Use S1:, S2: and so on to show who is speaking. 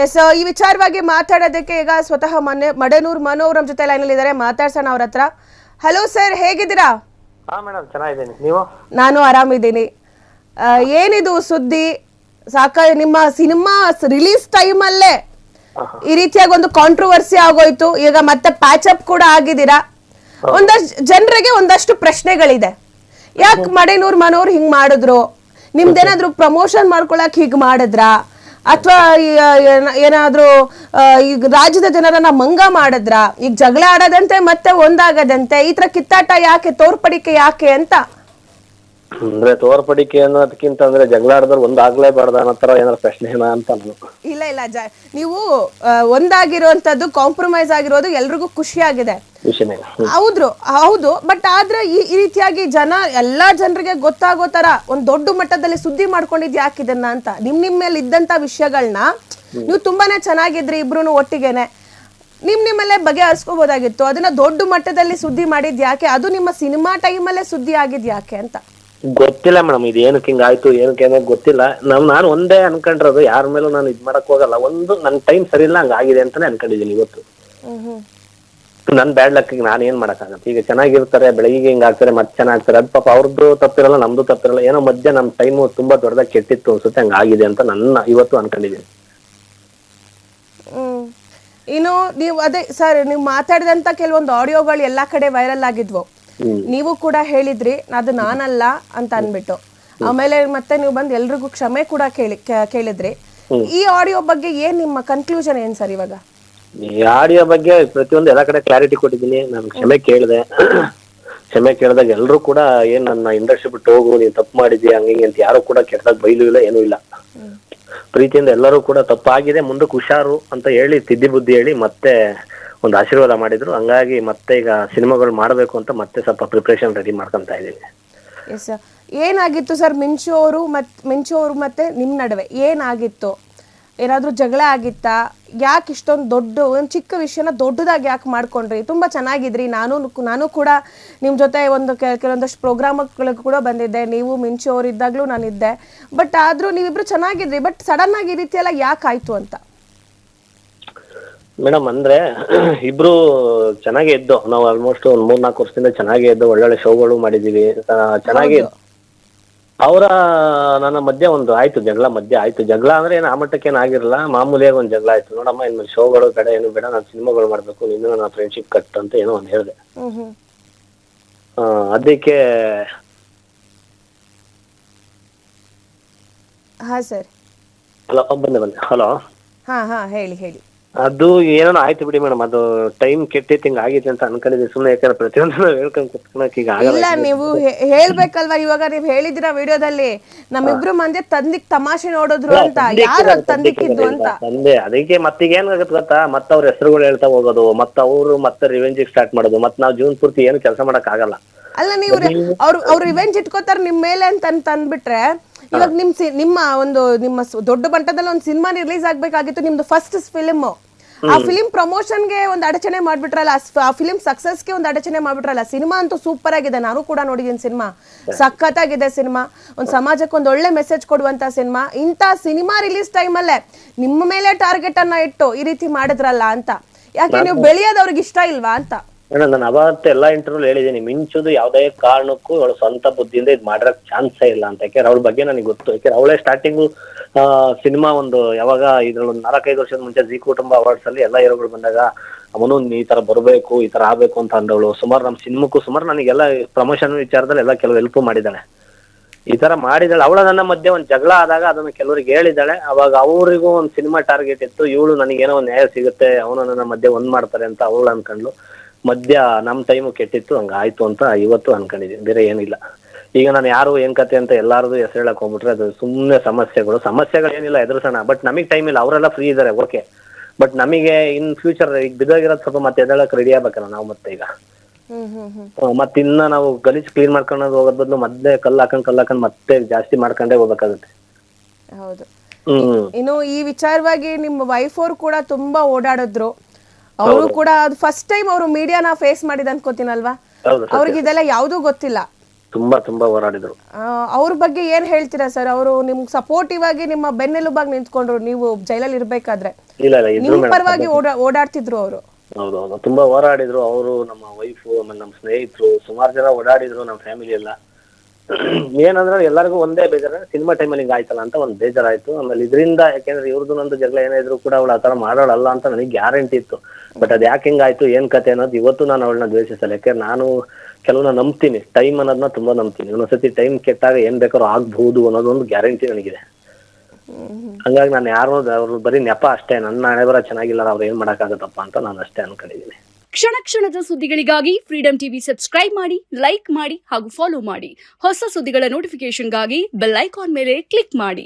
S1: S, ಈ ವಿಚಾರವಾಗಿ ಮಾತಾಡೋದಕ್ಕೆ ಈಗ ಸ್ವತಃ ಮಡನೂರ್ ಮನು ಅವ್ರ ಜೊತೆ ಲೈನಲ್ಲಿ ಇದ್ದಾರೆ, ಮಾತಾಡ್ಸೋಣ ಅವ್ರ ಹತ್ರ. ಹಲೋ ಸರ್, ಹೇಗಿದ್ದೀರಾ?
S2: ಹಾ ಮೇಡಮ್, ಚೆನ್ನಾಗಿದ್ದೀನಿ. ನೀವು?
S1: ನಾನು ಆರಾಮಿದ್ದೀನಿ. ಏನಿದು ಸುದ್ದಿ? ನಿಮ್ಮ ಸಿನಿಮಾ ರಿಲೀಸ್ ಟೈಮಲ್ಲೇ ಈ ರೀತಿಯಾಗಿ ಒಂದು ಕಾಂಟ್ರವರ್ಸಿ ಆಗೋಯ್ತು. ಈಗ ಮತ್ತೆ ಪ್ಯಾಚ್ ಅಪ್ ಕೂಡ ಆಗಿದ್ದೀರಾ. ಒಂದಷ್ಟು ಜನರಿಗೆ ಒಂದಷ್ಟು ಪ್ರಶ್ನೆಗಳಿದೆ. ಯಾಕೆ ಮಡನೂರ್ ಮನೋರ್ ಹಿಂಗ್ ಮಾಡಿದ್ರು? ನಿಮ್ದೇನಾದ್ರು ಪ್ರಮೋಷನ್ ಮಾಡ್ಕೊಳಕ್ ಹೀಗ್ ಮಾಡಿದ್ರಾ, ಅಥವಾ ಏನಾದ್ರೂ ಈಗ ರಾಜ್ಯದ ಜನರನ್ನ ಮಂಗ ಮಾಡಿದ್ರ? ಈಗ ಜಗಳ ಆಡೋದಂತೆ ಮತ್ತೆ ಒಂದಾಗದಂತೆ ಈ ತರ ಕಿತ್ತಾಟ ಯಾಕೆ, ತೋರ್ಪಡಿಕೆ ಯಾಕೆ ಅಂತ?
S2: ಅಂದ್ರೆ ತೋರ್ಪಡಿಕೆ ಅನ್ನೋದಕ್ಕಿಂತ ಅಂದ್ರೆ ಜಗಳ ಆಡಿದ್ರೆ ಒಂದಾಗ್ಲೇಬಾರ್ದ ಅನ್ನೋ ತರ ಏನಾದ್ರು ಪ್ರಶ್ನೆ ಅಂತ ನಾನು.
S1: ಇಲ್ಲ ಇಲ್ಲ, ನೀವು ಒಂದಾಗಿರುವಂತದ್ದು, ಕಾಂಪ್ರಮೈಸ್ ಆಗಿರೋದು ಎಲ್ರಿಗೂ ಖುಷಿಯಾಗಿದೆ. ಹೌದು, ಬಟ್ ಆದ್ರೆ ಈ ರೀತಿಯಾಗಿ ಎಲ್ಲಾ ಜನರಿಗೆ ಗೊತ್ತಾಗೋ ತರ ಒಂದ್ ದೊಡ್ಡ ಮಟ್ಟದಲ್ಲಿ ಸುದ್ದಿ ಮಾಡ್ಕೊಂಡಿದ್ ಯಾಕೆ ಇದನ್ನ ಅಂತ? ನಿಮ್ ಮೇಲೆ ಇದ್ದಂತ ವಿಷಯಗಳನ್ನ ನೀವು ತುಂಬಾನೇ ಚೆನ್ನಾಗಿದ್ರಿ, ಇಬ್ರು ಒಟ್ಟಿಗೆನೆ ನಿಮ್ಮಲ್ಲೇ ಬಗೆಹರಿಸ್ಕೋಬಹುದಾಗಿತ್ತು. ಅದನ್ನ ದೊಡ್ಡ ಮಟ್ಟದಲ್ಲಿ ಸುದ್ದಿ ಮಾಡಿದ್ ಯಾಕೆ? ಅದು ನಿಮ್ಮ ಸಿನಿಮಾ ಟೈಮಲ್ಲೇ ಸುದ್ದಿ ಆಗಿದ್ ಯಾಕೆ ಅಂತ
S2: ಗೊತ್ತಿಲ್ಲ ಮೇಡಮ್. ಇದು ಏನಕ್ಕೆ ಹಿಂಗಾಯ್ತು ಏನಕ್ಕೆ ಗೊತ್ತಿಲ್ಲ. ನಾನು ಒಂದೇ ಅನ್ಕೊಂಡಿರೋದು, ಯಾರ ಮೇಲೂ ನಾನು ಇದ್ ಮಾಡಕ್ ಹೋಗಲ್ಲ. ಒಂದು ನನ್ ಟೈಮ್ ಸರಿ ಇಲ್ಲ, ಹಂಗಾಗಿದೆ ಅಂತಾನೆ ಅನ್ಕೊಂಡಿದೀನಿ ಇವತ್ತು. ನನ್ ಬ್ಯಾಡ್ ಲಕ್ಕಿಗೆ ನಾನು ಏನ್ ಮಾಡಕ್ಕಾಗತ್ತೆ? ಈಗ ಚೆನ್ನಾಗಿರ್ತಾರೆ, ಬೆಳಗ್ಗೆ ಹಿಂಗ ಆಗ್ತಾರೆ, ಮತ್ತೆ ಚೆನ್ನಾಗ್ತಾರೆ. ಅದು ಪಾಪ ಅವ್ರದ್ದು ತಪ್ಪಿರಲ್ಲ, ನಮ್ದು ತಪ್ಪಿರಲ್ಲ. ಏನೋ ಮಧ್ಯ ನಮ್ ಟೈಮ್ ತುಂಬಾ ದೊಡ್ಡದಾಗಿ ಕೆಟ್ಟಿತ್ತು ಅನ್ಸುತ್ತೆ, ಹಂಗಾಗಿದೆ ಅಂತ ನನ್ನ ಇವತ್ತು ಅನ್ಕೊಂಡಿದೀನಿ.
S1: ಇನ್ನು ನೀವು ಅದೇ ಸರ್, ನೀವು ಮಾತಾಡಿದಂತ ಕೆಲವೊಂದು ಆಡಿಯೋಗಳು ಎಲ್ಲಾ ಕಡೆ ವೈರಲ್ ಆಗಿದ್ವು. ನೀವು ಕೂಡ ಹೇಳಿದ್ರಿ ಅದು ನಾನಲ್ಲ ಅಂತ ಅನ್ಬಿಟ್ಟು. ಆಮೇಲೆ ಮತ್ತೆ ನೀವು ಬಂದು ಎಲ್ರಿಗೂ ಕ್ಷಮೆ ಕೂಡ ಕೇಳಿದ್ರಿ. ಈ ಆಡಿಯೋ ಬಗ್ಗೆ ಏನ್ ನಿಮ್ಮ ಕನ್ಕ್ಲೂಷನ್ ಏನ್ ಸರ್ ಇವಾಗ?
S2: ಈ ಆಡಿಯೋ ಬಗ್ಗೆ ಪ್ರತಿಯೊಂದು ಎಲ್ಲಾ ಕಡೆ ಕ್ಲಾರಿಟಿ ಕೊಟ್ಟಿದ್ದೀನಿ. ನಾನು ಕ್ಷಮೆ ಕೇಳಿದೆ. ಕ್ಷಮೆ ಕೇಳಿದಾಗ ಎಲ್ಲರೂ ಕೂಡ ಏನ್ ನನ್ನ ಇಂಡಸ್ಟ್ರಿ ಬಿಟ್ಟು ಹೋಗು, ನೀನ್ ತಪ್ಪು ಮಾಡಿದ್ಯಾ ಹಂಗೆ ಅಂತ ಯಾರು ಕೂಡ ಕೆಟ್ಟದಾಗ ಬೈಲು ಇಲ್ಲ, ಏನೂ ಇಲ್ಲ. ಪ್ರೀತಿಯಿಂದ ಎಲ್ಲರೂ ಕೂಡ ತಪ್ಪಾಗಿದೆ, ಮುಂದಕ್ಕೆ ಹುಷಾರು ಅಂತ ಹೇಳಿ ತಿದ್ದಿ ಬುದ್ಧಿ ಹೇಳಿ ಮತ್ತೆ ಒಂದು ಆಶೀರ್ವಾದ ಮಾಡಿದ್ರು. ಹಂಗಾಗಿ ಮತ್ತೆ ಈಗ ಸಿನಿಮಾಗಳು ಮಾಡಬೇಕು ಅಂತ ಮತ್ತೆ ಸ್ವಲ್ಪ ಪ್ರಿಪರೇಷನ್ ರೆಡಿ ಮಾಡ್ಕೊಂತ ಇದ್ದೀನಿ.
S1: ಎಸ್, ಏನಾಗಿತ್ತು ಸರ್ ಮಿಂಚು ಅವರು ಮತ್ತೆ ನಿಮ್ ನಡುವೆ ಏನಾಗಿತ್ತು? ಏನಾದ್ರೂ ಜಗಳ ಆಗಿತ್ತಾ? ಯಾಕೆ ಇಷ್ಟೊಂದು ದೊಡ್ಡ ಒಂದು ಚಿಕ್ಕ ವಿಷಯನ ದೊಡ್ಡದಾಗಿ ಯಾಕೆ ಮಾಡ್ಕೊಂಡ್ರಿ? ತುಂಬಾ ಚೆನ್ನಾಗಿದ್ರಿ. ನಾನು ಕೂಡ ನಿಮ್ ಜೊತೆ ಕೆಲವೊಂದಷ್ಟು ಪ್ರೋಗ್ರಾಮ್ಗಳಿಗೆ ಕೂಡ ಬಂದಿದ್ದೆ. ನೀವು ಮಿಂಚು ಅವ್ರು ಇದ್ದಾಗ್ಲೂ ನಾನಿದ್ದೆ. ಬಟ್ ಆದ್ರೂ ನೀವಿಬ್ರು ಚೆನ್ನಾಗಿದ್ರಿ. ಬಟ್ ಸಡನ್ ಆಗಿ ಈ ರೀತಿ ಎಲ್ಲ ಯಾಕೆ ಆಯ್ತು ಅಂತ?
S2: ಮೇಡಮ್ ಅಂದ್ರೆ ಇಬ್ರು ಚೆನ್ನಾಗೇ ಇದ್ದು, ನಾವು ಆಲ್ಮೋಸ್ಟ್ ಒಂದ್ 3-4 ವರ್ಷದಿಂದ ಚೆನ್ನಾಗೇ ಇದ್ದು, ಒಳ್ಳೊಳ್ಳೆ ಶೋಗಳು ಮಾಡಿದೀವಿ, ಚೆನ್ನಾಗಿ. ಅವರ ನನ್ನ ಮಧ್ಯೆ ಒಂದು ಆಯ್ತು ಜಗಳ, ಜಗಳ ಅಂದ್ರೆ ಏನು ಆ ಮಟ್ಟಕ್ಕೆ ಏನು ಆಗಿರಲ್ಲ, ಮಾಮೂಲಿಯಾಗಿ ಒಂದು ಜಗಳ ಆಯ್ತು. ನೋಡಮ್ಮ ಇನ್ನು ಶೋಗಳು ಬೇಡ, ಏನು ಬೇಡ, ನಾನು ಸಿನಿಮಾಗಳು ಮಾಡ್ಬೇಕು, ನಿನ್ನ ನನ್ನ ಫ್ರೆಂಡ್ಶಿಪ್ ಕಟ್ ಅಂತ ಏನೋ ಒಂದು ಹೇಳಿದೆ. ಅದಕ್ಕೆ
S1: ಹಾ ಸರ್,
S2: ಹಲೋ ಬಂದೆ ಹಲೋ
S1: ಹಾ ಹಾ ಹೇಳಿ.
S2: ಅದು ಏನೋ ಆಯ್ತು ಬಿಡಿ ಮೇಡಮ್, ಅದು ಟೈಮ್ ಕೆಟ್ಟಿತ್ತು, ಹಿಂಗ ಆಗಿತ್ತು ಅಂತ ಅನ್ಕೊಂಡಿದ್ದೆ ಸುಮ್ಮನೆ. ಯಾಕಂದ್ರೆ ಪ್ರತಿಯೊಂದು ಹೇಳ್ಕೊಂಡ್ ಕುತ್ಕೊಳಕ್ ಈಗ
S1: ಇಲ್ಲ, ನೀವು ಹೇಳ್ಬೇಕಲ್ವಾ? ಇವಾಗ ನೀವ್ ಹೇಳಿದಿರ ವಿಡಿಯೋದಲ್ಲಿ ನಮ್ಮಿಬ್ರು ಮಂದಿ ತಂದಿಕ್ ತಮಾಷೆ ನೋಡಿದ್ರು ಅಂತ. ಯಾರು ತಂದಿಕ್ಕಿದ್ದು ಅಂತ?
S2: ತಂದೆ. ಅದಕ್ಕೆ ಮತ್ತೀಗ ಏನಾಗತ್ತೆ ಗೊತ್ತಾ, ಮತ್ತೆ ಅವ್ರ ಹೆಸರುಗಳು ಹೇಳ್ತಾ ಹೋಗೋದು, ಮತ್ತೆ ಅವರು ಮತ್ತೆ ರಿವೆಂಜಿಗೆ ಸ್ಟಾರ್ಟ್ ಮಾಡೋದು, ಮತ್ತೆ ನಾವು ಜೀವನ ಪೂರ್ತಿ ಏನು ಕೆಲಸ ಮಾಡಕ್ ಆಗಲ್ಲ.
S1: ಅಲ್ಲ, ನೀವು ಅವ್ರು ರಿವೆಂಜ್ ಇಟ್ಕೋತಾರ ನಿಮ್ ಮೇಲೆ ಅಂತ ಅಂದ್ಬಿಟ್ರೆ, ಇವಾಗ ನಿಮ್ಮ ದೊಡ್ಡ ಮಟ್ಟದಲ್ಲಿ ಒಂದು ಸಿನಿಮಾ ರಿಲೀಸ್ ಆಗ್ಬೇಕಾಗಿತ್ತು, ನಿಮ್ದು ಫಸ್ಟ್ ಫಿಲ್ಮ್. ಆ ಫಿಲಿಂ ಪ್ರಮೋಷನ್ಗೆ ಒಂದು ಅಡಚಣೆ ಮಾಡ್ಬಿಟ್ರಲ್ಲ, ಆ ಫಿಲಿಂ ಸಕ್ಸಸ್ಗೆ ಒಂದು ಅಡಚಣೆ ಮಾಡ್ಬಿಟ್ರಲ್ಲ. ಸಿನಿಮಾ ಅಂತೂ ಸೂಪರ್ ಆಗಿದೆ, ನಾನು ಕೂಡ ನೋಡಿದೀನಿ ಸಿನಿಮಾ, ಸಖತ್ತಾಗಿದೆ ಸಿನಿಮಾ. ಒಂದು ಸಮಾಜಕ್ಕೆ ಒಂದು ಒಳ್ಳೆ ಮೆಸೇಜ್ ಕೊಡುವಂತ ಸಿನಿಮಾ. ಇಂಥ ಸಿನಿಮಾ ರಿಲೀಸ್ ಟೈಮಲ್ಲೇ ನಿಮ್ಮ ಮೇಲೆ ಟಾರ್ಗೆಟ್ ಅನ್ನ ಇಟ್ಟು ಈ ರೀತಿ ಮಾಡಿದ್ರಲ್ಲ ಅಂತ. ಯಾಕೆ ನೀವು ಬೆಳೆಯೋದು ಅವ್ರಿಗೆ ಇಷ್ಟ ಇಲ್ವಾ ಅಂತ?
S2: ನಾನು ಅವತ್ತು ಎಲ್ಲಾ ಇಂಟರ್ವ್ಯೂ ಹೇಳಿದ್ದೀನಿ, ಮಿಂಚುದು ಯಾವ್ದೇ ಕಾರಣಕ್ಕೂ ಅವಳು ಸ್ವಂತ ಬುದ್ಧಿಯಿಂದ ಇದು ಮಾಡಿರಕ್ ಚಾನ್ಸೇ ಇಲ್ಲ ಅಂತ. ಯಾಕೆಂದ್ರೆ ಅವಳ ಬಗ್ಗೆ ನನಗೆ ಗೊತ್ತು. ಯಾಕೆಂದ್ರೆ ಅವಳೇ ಸ್ಟಾರ್ಟಿಂಗು ಸಿನಿಮಾ ಒಂದು ಯಾವಾಗ ಇದ್ರಲ್ಲಿ ಒಂದು 4-5 ವರ್ಷದ ಮುಂಚೆ ಜಿ ಕುಟುಂಬ ಅವಾರ್ಡ್ಸ್ ಅಲ್ಲಿ ಎಲ್ಲಾ ಹೀರೋಗಳು ಬಂದಾಗ ಅವನು ಈ ತರ ಬರಬೇಕು, ಈ ತರ ಆಗ್ಬೇಕು ಅಂತ ಅಂದವಳು. ಸುಮಾರು ನಮ್ಮ ಸಿನಿಮಾಕ್ಕೂ ಸುಮಾರು ನನಗೆಲ್ಲ ಪ್ರಮೋಷನ್ ವಿಚಾರದಲ್ಲಿ ಎಲ್ಲ ಕೆಲವು ಹೆಲ್ಪ್ ಮಾಡಿದ್ದಾಳೆ. ಈ ತರ ಮಾಡಿದಾಳೆ. ಅವಳ ನನ್ನ ಮಧ್ಯೆ ಒಂದು ಜಗಳ ಆದಾಗ ಅದನ್ನ ಕೆಲವರಿಗೆ ಹೇಳಿದ್ದಾಳೆ. ಅವಾಗ ಅವರಿಗೂ ಒಂದು ಸಿನಿಮಾ ಟಾರ್ಗೆಟ್ ಇತ್ತು, ಇವಳು ನನಗೇನೋ ಒಂದು ನ್ಯಾಯ ಸಿಗುತ್ತೆ, ಅವನು ನನ್ನ ಮಧ್ಯೆ ಒಂದ್ ಮಾಡ್ತಾರೆ ಅಂತ ಅವಳು ಅನ್ಕೊಂಡ್ಲು. ಮಧ್ಯ ನಮ್ಮ ಟೈಮು ಕೆಟ್ಟಿತ್ತು, ಹಂಗ ಆಯ್ತು ಅಂತ ಇವತ್ತು ಅನ್ಕೊಂಡಿದ್ದೀನಿ, ಬೇರೆ ಏನಿಲ್ಲ. ಈಗ ನಾನು ಯಾರು ಏನ್ ಕತೆ ಅಂತ ಎಲ್ಲಾರದು ಹೆಸರು ಹೇಳಕ್ ಹೋಗ್ಬಿಟ್ರೆ ಅದು ಸುಮ್ಮನೆ ಸಮಸ್ಯೆಗಳು ಏನಿಲ್ಲ, ಎದುರಿಸೋಣ. ಬಟ್ ನಮಗೆ ಟೈಮ್ ಇಲ್ಲ, ಅವರೆಲ್ಲ ಫ್ರೀ ಇದಾರೆ, ಓಕೆ. ಬಟ್ ನಮಗೆ ಇನ್ ಫ್ಯೂಚರ್ ಈಗ ಬಿದ್ದೋಗಿರೋದು ಸ್ವಲ್ಪ ಮತ್ತೆ ಎದಳಕ್ ರೆಡಿ ಆಗ್ಬೇಕಲ್ಲ ನಾವು. ಮತ್ತೆ ಈಗ ಮತ್ತೆ ಇನ್ನ ನಾವು ಗಲೀಜ್ ಕ್ಲೀನ್ ಮಾಡ್ಕೊಂಡು ಹೋಗೋದ್ ಬದಲು ಮತ್ತೆ ಕಲ್ಲು ಹಾಕೊಂಡ್ ಮತ್ತೆ ಜಾಸ್ತಿ ಮಾಡ್ಕೊಂಡೇ ಹೋಗ್ಬೇಕಾಗುತ್ತೆ.
S1: ಹೌದು. ಇನ್ನು ಈ ವಿಚಾರವಾಗಿ ನಿಮ್ಮ ವೈಫ್ ಅವ್ರು ಕೂಡ ತುಂಬಾ ಓಡಾಡಿದ್ರು. ಅವರು ಕೂಡ ಅದು ಫಸ್ಟ್ ಟೈಮ್ ಅವರು ಮೀಡಿಯಾನ ಫೇಸ್ ಮಾಡಿದ ಅನ್ಕೋತೀನಲ್ವಾ? ಅವ್ರಿಗೆ ಇದೆಲ್ಲ ಯಾವ್ದೂ ಗೊತ್ತಿಲ್ಲ.
S2: ತುಂಬಾ ಹೋರಾಡಿದ್ರು.
S1: ಅವ್ರ ಬಗ್ಗೆ ಏನ್ ಹೇಳ್ತೀರಾ ಸರ್? ಅವರು ನಿಮ್ಗೆ ಸಪೋರ್ಟಿವ್ ಆಗಿ ನಿಮ್ಮ ಬೆನ್ನೆಲುಬಾಗಿ ನಿಂತ್ಕೊಂಡ್ರು ನೀವು ಜೈಲಲ್ಲಿ ಇರ್ಬೇಕಾದ್ರೆ.
S2: ಇಲ್ಲ ಇದ್ರು
S1: ನಿಮ್ ಪರವಾಗಿ ಓಡಾಡ್ತಿದ್ರು ಅವರು.
S2: ಹೌದೌದು, ತುಂಬಾ ಹೋರಾಡಿದ್ರು ಅವರು, ನಮ್ಮ ವೈಫು, ಆಮೇಲೆ ನಮ್ಮ ಸ್ನೇಹಿತರು, ಸುಮಾರು ಜನ ಓಡಾಡಿದ್ರು, ನಮ್ಮ ಫ್ಯಾಮಿಲಿ ಎಲ್ಲ. ಏನಂದ್ರೆ ಎಲ್ಲರಿಗೂ ಒಂದೇ ಬೇಜಾರ, ಸಿನಿಮಾ ಟೈಮಲ್ಲಿ ಹಿಂಗ ಆಯ್ತಲ್ಲ ಅಂತ ಒಂದು ಬೇಜಾರಾಯ್ತು. ಆಮೇಲೆ ಇದರಿಂದ, ಯಾಕೆಂದ್ರೆ ಇವ್ರದ್ದು ನಂದು ಜಗಳ ಏನಾದ್ರು ಕೂಡ ಅವಳು ಆತರ ಮಾಡೋಳಲ್ಲ ಅಂತ ನನಗೆ ಗ್ಯಾರಂಟಿ ಇತ್ತು. ಬಟ್ ಅದ್ ಯಾಕೆ ಹಿಂಗಾಯ್ತು, ಏನ್ ಕತೆ ಅನ್ನೋದು ಇವತ್ತು ನಾನು ಅವಳನ್ನ ದ್ವೇಷಿಸಲ್ಲ. ಯಾಕೆ ನಾನು ಕೆಲವನ್ನ ನಂಬ್ತೀನಿ, ಟೈಮ್ ಅನ್ನೋದನ್ನ ತುಂಬಾ ನಂಬ್ತೀನಿ. ಒಂದೊಂದ್ಸತಿ ಟೈಮ್ ಕೆಟ್ಟಾಗ ಏನ್ ಬೇಕಾದ್ರೂ ಆಗ್ಬಹುದು ಅನ್ನೋದೊಂದು ಗ್ಯಾರಂಟಿ ನನಗಿದೆ. ಹಂಗಾಗಿ ನಾನು ಅವ್ರು ಬರೀ ನೆಪ ಅಷ್ಟೇ, ನನ್ನ ಹಣೆ ಬರ ಚೆನ್ನಾಗಿಲ್ಲ, ಅವ್ರು ಏನ್ ಮಾಡಕ್ಕಾಗತ್ತಪ್ಪ ಅಂತ ನಾನು ಅಷ್ಟೇ ಅನ್ಕೊಂಡಿದ್ದೀನಿ.
S3: ಕ್ಷಣ ಕ್ಷಣದ ಸುದ್ದಿಗಳಿಗಾಗಿ ಫ್ರೀಡಂ ಟಿವಿ ಸಬ್ಸ್ಕ್ರೈಬ್ ಮಾಡಿ, ಲೈಕ್ ಮಾಡಿ ಹಾಗೂ ಫಾಲೋ ಮಾಡಿ. ಹೊಸ ಸುದ್ದಿಗಳ ನೋಟಿಫಿಕೇಶನ್ಗಾಗಿ ಬೆಲ್ ಐಕಾನ್ ಮೇಲೆ ಕ್ಲಿಕ್ ಮಾಡಿ.